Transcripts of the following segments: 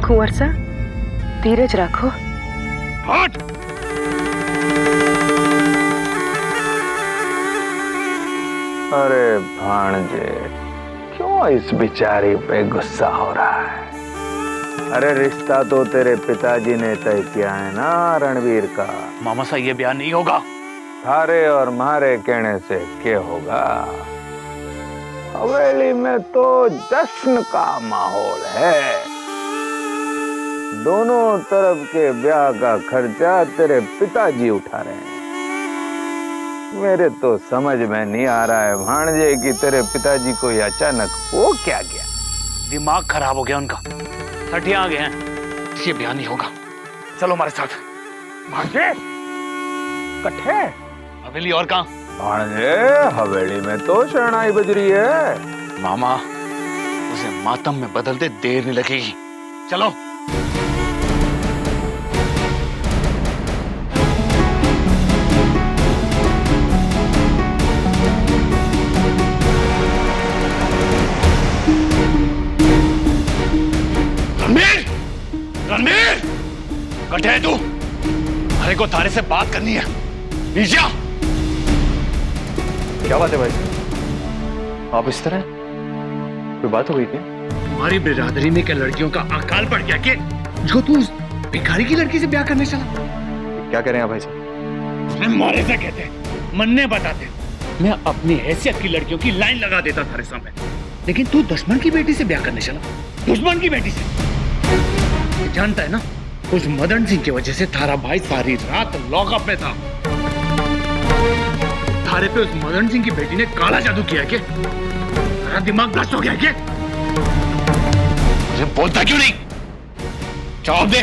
कुंवर सा धीरज रखो। हट! अरे भाणजे, क्यों इस बेचारी पे गुस्सा हो रहा है? अरे रिश्ता तो तेरे पिताजी ने तय किया है ना रणवीर का। मामा साहब, ये ब्याह नहीं होगा। थारे और मारे कहने से क्या होगा? हवेली में तो जश्न का माहौल है। दोनों तरफ के ब्याह का खर्चा तेरे पिताजी उठा रहे हैं। मेरे तो समझ में नहीं आ रहा है भाणजे कि तेरे पिताजी को ये अचानक वो क्या गया? दिमाग खराब हो गया उनका, सटिया आ गए हैं। ये ब्याह नहीं होगा, चलो हमारे साथ। भाणजे कट्ठे हवेली और कहाँ? भाणजे हवेली में तो शरणाई बज रही है। मामा, उसे मातम में बदलते देर नहीं लगेगी, चलो। रणबीर! रणबीर! कटे है तू? अरे को तारे से बात करनी है, नीचे आ। क्या बात है भाई? आप इस तरह कोई बात हो गई क्या? तुम्हारी बिरादरी में क्या लड़कियों का अकाल पड़ गया कि जो तू उस भिखारी की लड़की से ब्याह करने चला? क्या करें आप भाई साहब? मारे से कहते, मन्ने बताते। मैं अपनी हैसियत की लड़कियों की लाइन लगा देता थारे सामने, लेकिन तू दुश्मन की बेटी से ब्याह करने चला। दुश्मन की बेटी से? जानता है ना, उस मदन सिंह की वजह से थारा भाई सारी रात लॉकअप में था। थारे पे उस मदन सिंह की बेटी ने काला जादू किया क्या? तेरा दिमाग भ्रष्ट हो गया क्या? मुझे बोलता क्यों नहीं? जवाब दे।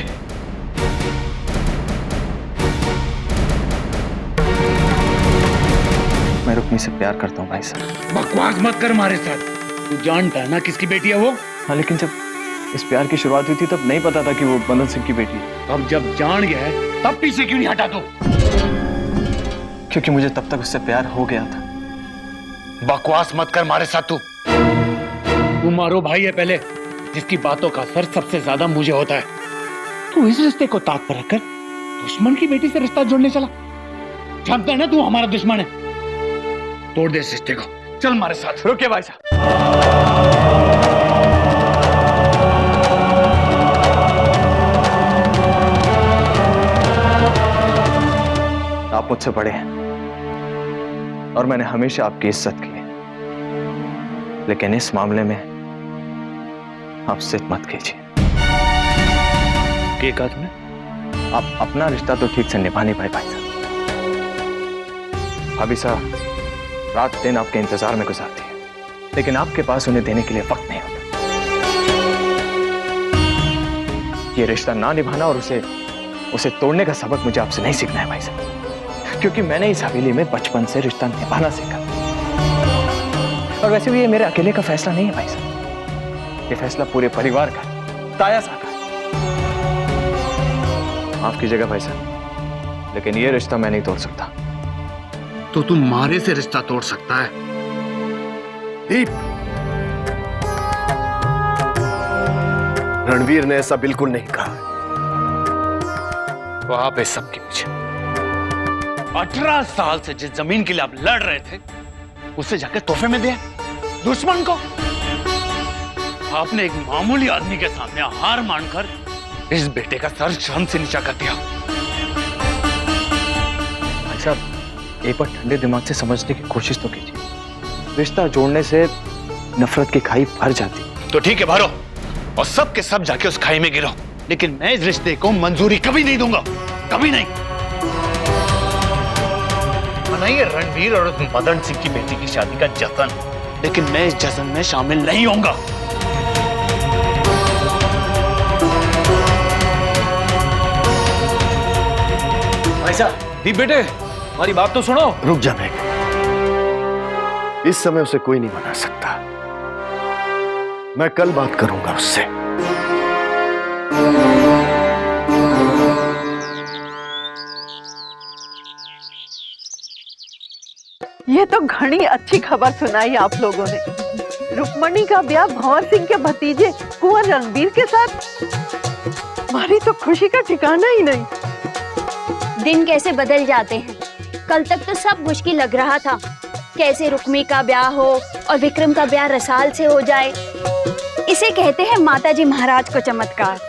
मैं रुक्मी से प्यार करता हूँ भाई साहब। बकवास मत कर हमारे साथ। तू जानता है ना किसकी बेटी है वो? हाँ, लेकिन जब इस प्यार की शुरुआत हुई थी तब नहीं पता था कि वो मदन सिंह की बेटी है। अब जब जान गया है तब पीछे क्यों नहीं हटा तू? क्योंकि मुझे तब तक उससे प्यार हो गया था। बकवास मत कर हमारे साथ। तू मारो भाई है पहले, जिसकी बातों का असर सबसे ज्यादा मुझे होता है। तू इस रिश्ते को ताक पर रखकर दुश्मन की बेटी से रिश्ता जोड़ने चला। जानता है ना तू हमारा दुश्मन है। तोड़ दे इस रिश्ते को, चल हमारे साथ। रुकिए भाई साहब। आप मुझसे बड़े हैं और मैंने हमेशा आपकी इज्जत की है, लेकिन इस मामले में आप जिद मत कीजिए। क्या कहा तुमने? आप अपना रिश्ता तो ठीक से निभा नहीं पाए भाई साहब। भाभी साहब रात दिन आपके इंतजार में गुजारती है, लेकिन आपके पास उन्हें देने के लिए वक्त नहीं होता। ये रिश्ता ना निभाना और उसे तोड़ने का सबक मुझे आपसे नहीं सीखना है भाई साहब, क्योंकि मैंने इस हवेली में बचपन से रिश्ता निभाना सीखा। और वैसे भी ये मेरे अकेले का फैसला नहीं है भाई साहब, ये फैसला पूरे परिवार का, ताया साहब का। माफ कीजिएगा भाई साहब, लेकिन ये रिश्ता मैं नहीं तोड़ सकता। तो तू मारे से रिश्ता तोड़ सकता है? दीप, रणवीर ने ऐसा बिल्कुल नहीं कहा। तो आप इस सब के पीछे 18 साल से जिस जमीन के लिए आप लड़ रहे थे उसे जाकर तोहफे में दिया दुश्मन को। आपने एक मामूली आदमी के सामने हार मानकर इस बेटे का सर शर्म से नीचा कर दिया। भाई साहब एक बार ठंडे दिमाग से समझने की कोशिश तो कीजिए। रिश्ता जोड़ने से नफरत की खाई भर जाती। तो ठीक है, भरो और सब के सब जाके उस खाई में गिरो, लेकिन मैं इस रिश्ते को मंजूरी कभी नहीं दूंगा, कभी नहीं। मनाइए रणवीर और उस मदन सिंह की बेटी की शादी का जश्न, लेकिन मैं इस जश्न में शामिल नहीं होऊंगा। भाई साहब, दीप बेटे हमारी बात तो सुनो। रुक जा बेटे, इस समय उसे कोई नहीं मना सकता। मैं कल बात करूंगा उससे। ये तो घनी अच्छी खबर सुनाई आप लोगों ने। रुक्मणी का ब्याह भंवर सिंह के भतीजे कुंवर रणबीर के साथ। हमारी तो खुशी का ठिकाना ही नहीं। दिन कैसे बदल जाते हैं। कल तक तो सब मुश्किल लग रहा था, कैसे रुक्मी का ब्याह हो और विक्रम का ब्याह रसाल से हो जाए। इसे कहते हैं माताजी महाराज को चमत्कार।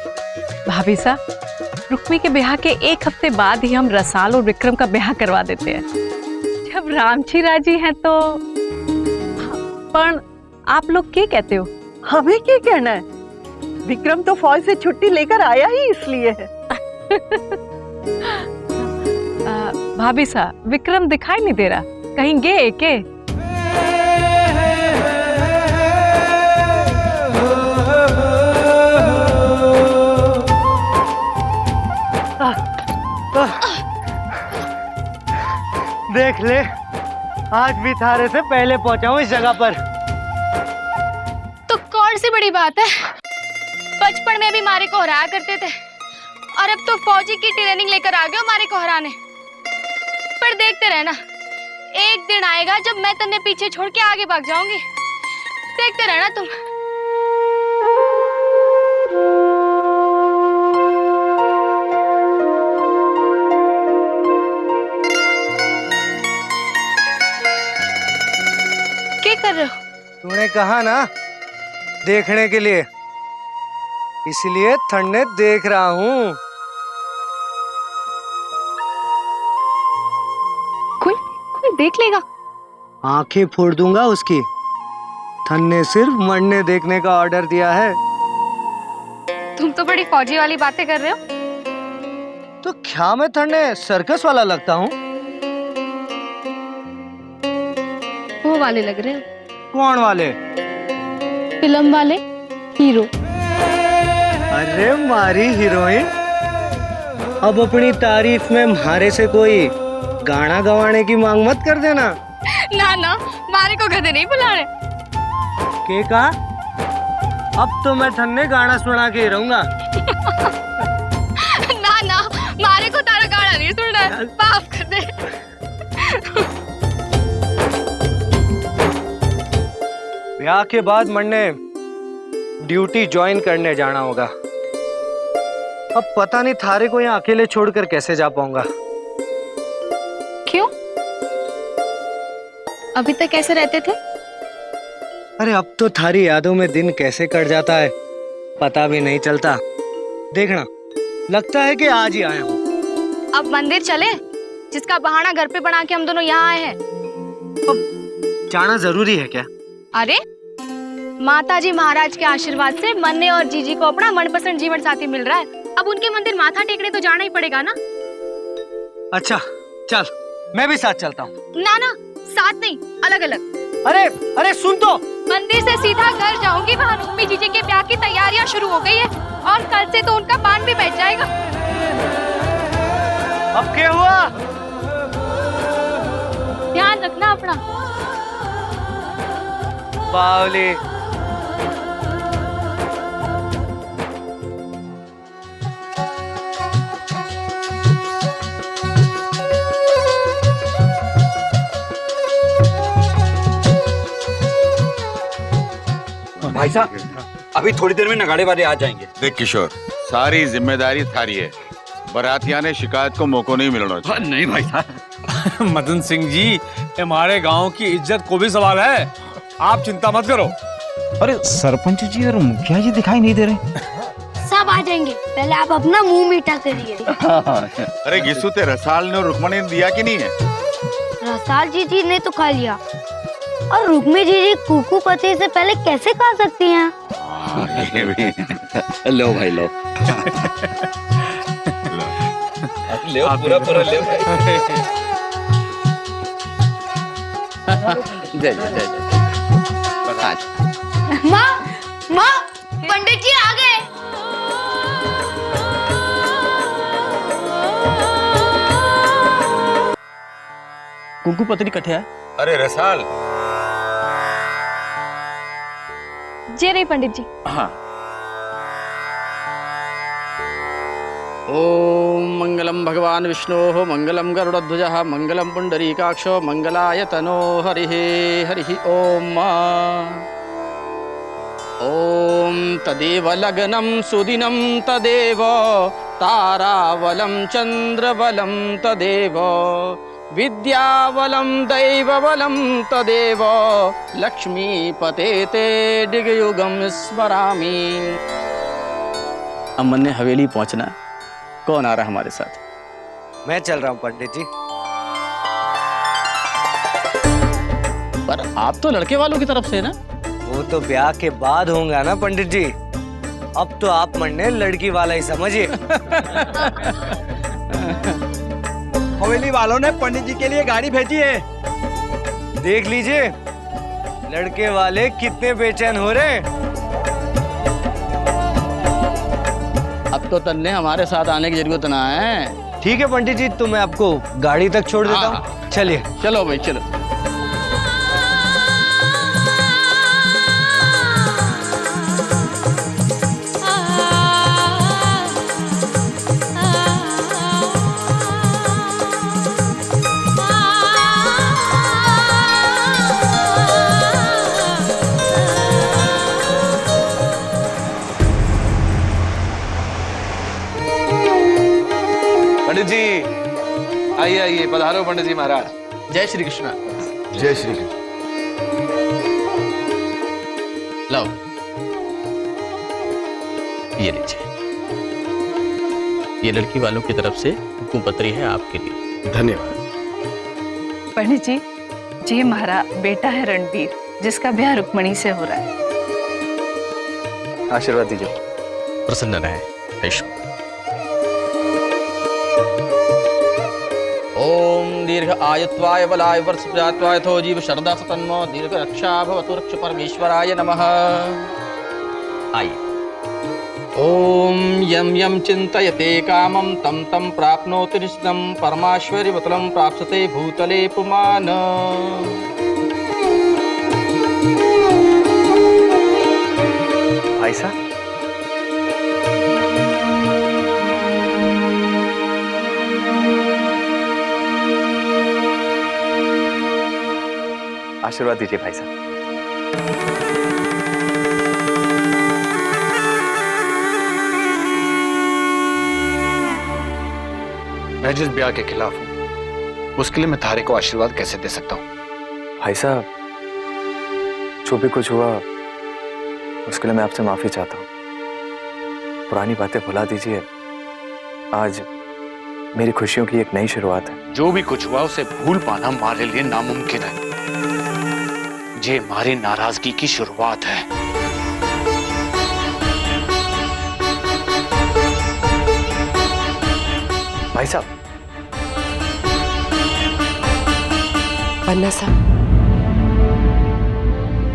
भाभी साहब, रुक्मी के ब्याह के एक हफ्ते बाद ही हम रसाल और विक्रम का ब्याह करवा देते हैं। जब रामजी राजी हैं तो। पर आप लोग क्या कहते हो? हमें क्या कहना है? विक्रम तो फौज से छुट्टी लेकर आया ही इसलिए है। भाभी साहब, विक्रम दिखाई नहीं दे रहा, कहीं गए के? देख ले, आज भी थारे से पहले पहुंचा हूं इस जगह पर। तो कौन सी बड़ी बात है, बचपन में भी मारे को हराया करते थे और अब तो फौजी की ट्रेनिंग लेकर आ गए हो मारे को हराने। पर देखते रहना, एक दिन आएगा जब मैं तन्ने पीछे छोड़ के आगे भाग जाऊंगी। देखते रहना तुम। क्या कर रहे हो? तूने कहा ना देखने के लिए, इसलिए ठंडे देख रहा हूँ। कोई देख लेगा। आंखें फोड़ दूंगा उसकी। थन ने सिर्फ मरने देखने का ऑर्डर दिया है। तुम तो बड़ी फौजी वाली बातें कर रहे हो। तो क्या मैं ठंडे सर्कस वाला लगता हूँ? वो वाले लग रहे हो। कौन वाले? फिल्म वाले हीरो। अरे मारी हीरोइन, अब अपनी तारीफ में मारे से कोई गाना गवाने की मांग मत कर देना। ना ना, मारे को गधे नहीं बुलाने। के कहा? अब तो मैं थन्ने गाना सुना के ही रहूंगा। ना ना, मारे को तारा गाना नहीं सुनना है, माफ कर दे। ब्याह के बाद मरने ड्यूटी ज्वाइन करने जाना होगा। अब पता नहीं थारे को यहाँ अकेले छोड़कर कैसे जा पाऊंगा। क्यों? अभी तक कैसे रहते थे? अरे अब तो थारी यादों में दिन कैसे कट जाता है पता भी नहीं चलता। देखना, लगता है कि आज ही आया हूँ। अब मंदिर चले, जिसका बहाना घर पे बना के हम दोनों यहाँ आए हैं। अब जाना जरूरी है क्या? अरे माताजी महाराज के आशीर्वाद से मन्ने और जीजी को अपना मनपसंद जीवन साथी मिल रहा है। अब उनके मंदिर माथा टेकने तो जाना ही पड़ेगा ना। अच्छा चल, मैं भी साथ चलता हूँ। ना ना, साथ नहीं, अलग अलग। अरे अरे सुन तो। मंदिर से सीधा घर जाऊंगी, वहाँ रुक्मी जीजी के ब्याह की तैयारियां शुरू हो गई है और कल से तो उनका पान भी बैठ जाएगा। अब क्या हुआ? ध्यान रखना अपना। बावली। भाई साहब, अभी थोड़ी देर में नगाड़े वाले आ जाएंगे। देख किशोर, सारी जिम्मेदारी थारी है, बरातिया ने शिकायत को मौका नहीं मिलना चाहिए। नहीं भाई साहब। मदन सिंह जी, ये हमारे गांव की इज्जत को भी सवाल है, आप चिंता मत करो। अरे सरपंच जी और मुखिया जी दिखाई नहीं दे रहे। सब आ जाएंगे, पहले आप अपना मुंह मीठा करिए। अरे गिस्सू ते रसाल ने और रुक्मणी ने दिया कि नहीं है? रसाल जीजी ने तो खा लिया, और रुक्मी जीजी कुकू पति से पहले कैसे खा सकती हैं? लो भाई लो। ले पूरा पूरा ले भाई। जय जय जय। माँ माँ, पंडित जी आ गए। कुंकू पत्री कठे है। अरे रसाल। जे रही पंडित जी। हाँ। ओम मंगलम भगवान विष्णु मंगलम गरुड़ध्वज मंगलम पुंडरीकाक्षो मंगलाय तनो हरि हरि ओम। ओम तदेव लग्नं सुदिनं तदेव तारावलं चंद्रबलं तदेव विद्यावलं दैवबलं तदेव लक्ष्मीपते ते दिग्युगं स्मरामि। अमन ने हवेली पहुंचना है। कौन आ रहा है हमारे साथ? मैं चल रहा हूँ पंडित जी। पर आप तो लड़के वालों की तरफ से ना। वो तो ब्याह के बाद होगा ना पंडित जी। अब तो आप मरने लड़की वाला ही समझिए। हवेली वालों ने पंडित जी के लिए गाड़ी भेजी है। देख लीजिए लड़के वाले कितने बेचैन हो रहे हैं। अब तो तन्ने हमारे साथ आने की जरूरत ना है। ठीक है पंडित जी, तो मैं आपको गाड़ी तक छोड़ देता हाँ। हूँ। चलिए। चलो भाई चलो। पंडित जी आइए आइए, पधारो पंडित जी महाराज। जय श्री कृष्ण। जय श्री कृष्ण। लो ये लीजिए, ये लड़की वालों की तरफ से हुक्म पत्री है आपके लिए। धन्यवाद। पंडित जी, ये हमारा बेटा है रणबीर, जिसका ब्याह रुक्मणी से हो रहा है। आशीर्वाद दीजिए। प्रसन्न रहे ऐशो। ओम दीर्घ आयुत्वाय बलाय वर्ष प्रजात्वाय थो जीव शरदा सतन्मो दीर्घ रक्षा भवतु रक्ष परमेश्वराय नमः। आइए। ओम यम यम चिंतयते कामं तं तं प्राप्नोति निश्चितं परमाश्वर्यवतलं प्राप्स्यते भूतले पुमान। भाई साहब, आशीर्वाद दीजिए भाई साहब। मैं जिस ब्याह के खिलाफ हूँ उसके लिए मैं थारे को आशीर्वाद कैसे दे सकता हूँ? भाई साहब, जो भी कुछ हुआ उसके लिए मैं आपसे माफी चाहता हूँ। पुरानी बातें भुला दीजिए। आज मेरी खुशियों की एक नई शुरुआत है। जो भी कुछ हुआ उसे भूल पाना हमारे लिए नामुमकिन है। ये हमारी नाराजगी की शुरुआत है। भाई साहब, पन्ना साहब,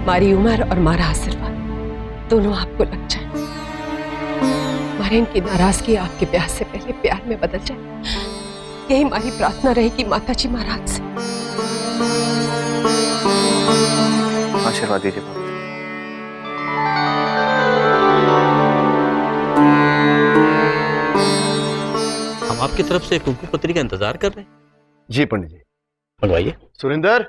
मारी उम्र और मारा आशीर्वाद दोनों आपको लग जाए। मारे इनकी नाराजगी आपके ब्याह से पहले प्यार में बदल जाए, यही हमारी प्रार्थना रहेगी माताजी महाराज से। आशीर्वाद दीजिए। हम आपकी तरफ से हुक्म पत्री का इंतजार कर रहे हैं। जी पंडित जी। मंगवाइए। सुरेंद्र,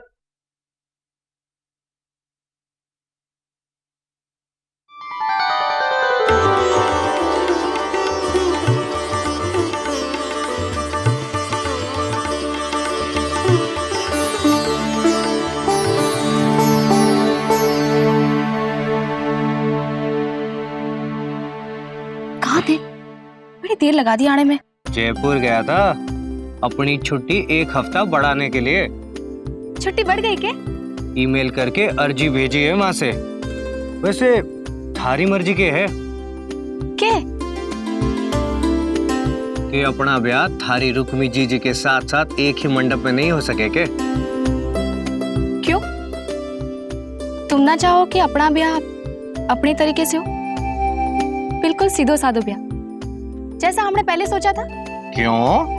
कहाँ थे? बड़ी देर लगा दी आने में। जयपुर गया था अपनी छुट्टी एक हफ्ता बढ़ाने के लिए। छुट्टी बढ़ गई क्या? ईमेल करके अर्जी भेजी है वहां से। वैसे थारी मर्जी के है क्या? कि अपना ब्याह थारी रुक्मी जी के साथ साथ एक ही मंडप में नहीं हो सके के? क्यों? तुम ना चाहो कि अपना ब्याह अपने तरीके से हो? बिल्कुल सीधो साधो ब्याह, जैसा हमने पहले सोचा था। क्यों?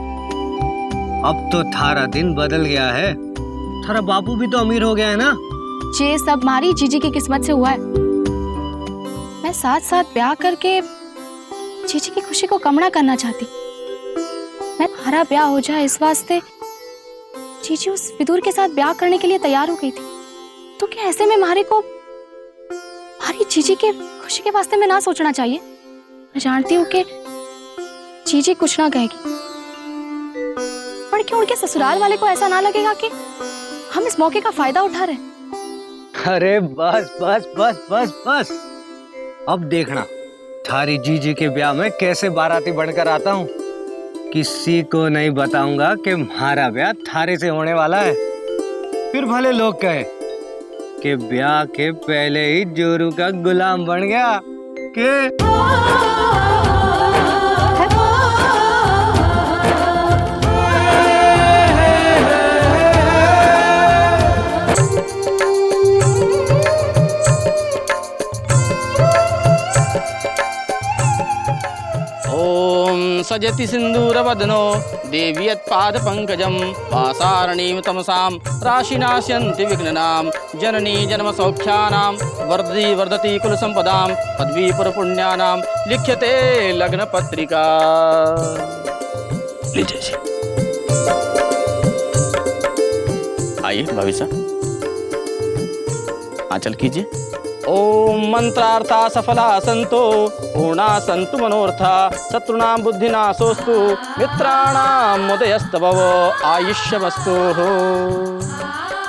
अब तो थारा दिन बदल गया है। थारा बापू भी तो अमीर हो गया है ना। ये सब हमारी जीजी की किस्मत से हुआ है। मैं साथ साथ ब्याह करके जीजी की खुशी को कम ना करना चाहती। मैं हमारा ब्याह हो जाए इस वास्ते जीजी उस विदुर के साथ ब्याह करने के लिए तैयार हो गई थी। तो क्या ऐसे में मारे को हमारी कभी जीजी के खुशी के वास्ते में ना सोचना चाहिए। मैं जानती हूँ कि जीजी कुछ ना कहेगी, पर क्यों उनके ससुराल वाले को ऐसा ना लगेगा कि हम इस मौके का फायदा उठा रहे हैं। अरे बस बस बस बस बस, अब देखना थारी जीजी के ब्याह में कैसे बाराती बनकर आता हूँ। किसी को नहीं बताऊंगा कि हमारा ब्याह थारे से होने वाला है। फिर भले लोग कहे कि ब्याह के पहले ही जोरू का गुलाम बन गया कि सजति सिंदूरवदनो देवी यत्पाद पंकजम वासारणीम तमसाम राशिनाश्यन्ति विघ्नानाम जननी जन्म सौख्यानाम वर्धति वर्धति कुल संपदाम पदवी पुर पुण्यानाम लिख्यते लग्न पत्रिका। लीजिए जी, आइए भाभी साहब, आंचल कीजिए। ओम मंत्रार्था सफला संतो पूर्णा संतु मनोर्था शत्रुनाम बुद्धिनाशोस्तु मित्राणाम मुदयस्तभव आयुष्यमस्तु।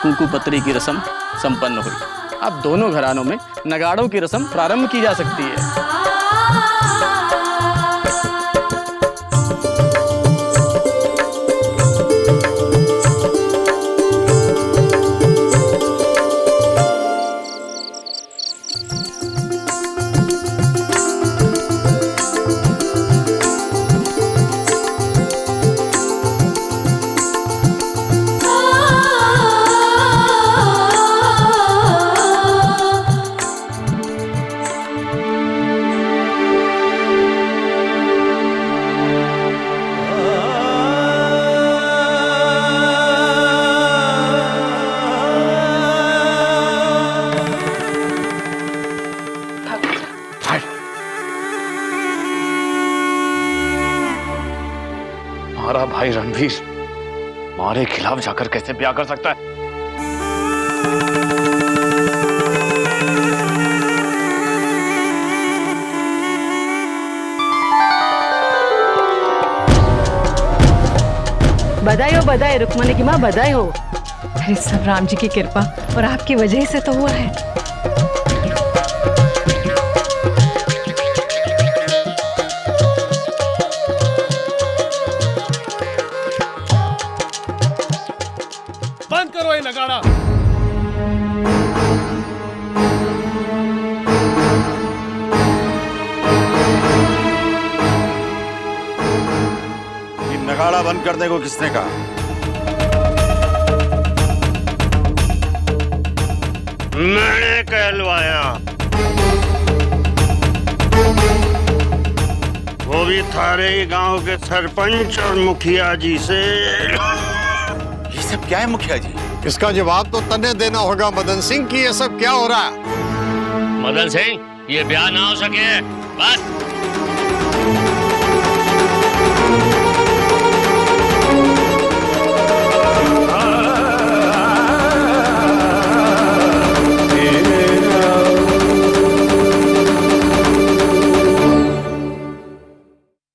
कुंकुपत्री की रस्म संपन्न हुई। अब दोनों घरानों में नगाड़ों की रस्म प्रारंभ की जा सकती है। हमारा भाई रणवीर हमारे खिलाफ जाकर कैसे ब्याह कर सकता है? बधाई हो, बधाई रुक्मणी की माँ, बधाई हो। अरे सब राम जी की कृपा और आपकी वजह से तो हुआ है। बंद करो ये नगाड़ा। ये नगाड़ा बंद करने को किसने कहा? मैंने कहलवाया, वो भी थारे ही गांव के सरपंच और मुखिया जी से। ये सब क्या है मुखिया जी? इसका जवाब तो तन्ने देना होगा मदन सिंह कि ये सब क्या हो रहा है। मदन सिंह, ये ब्याह ना हो सके बस।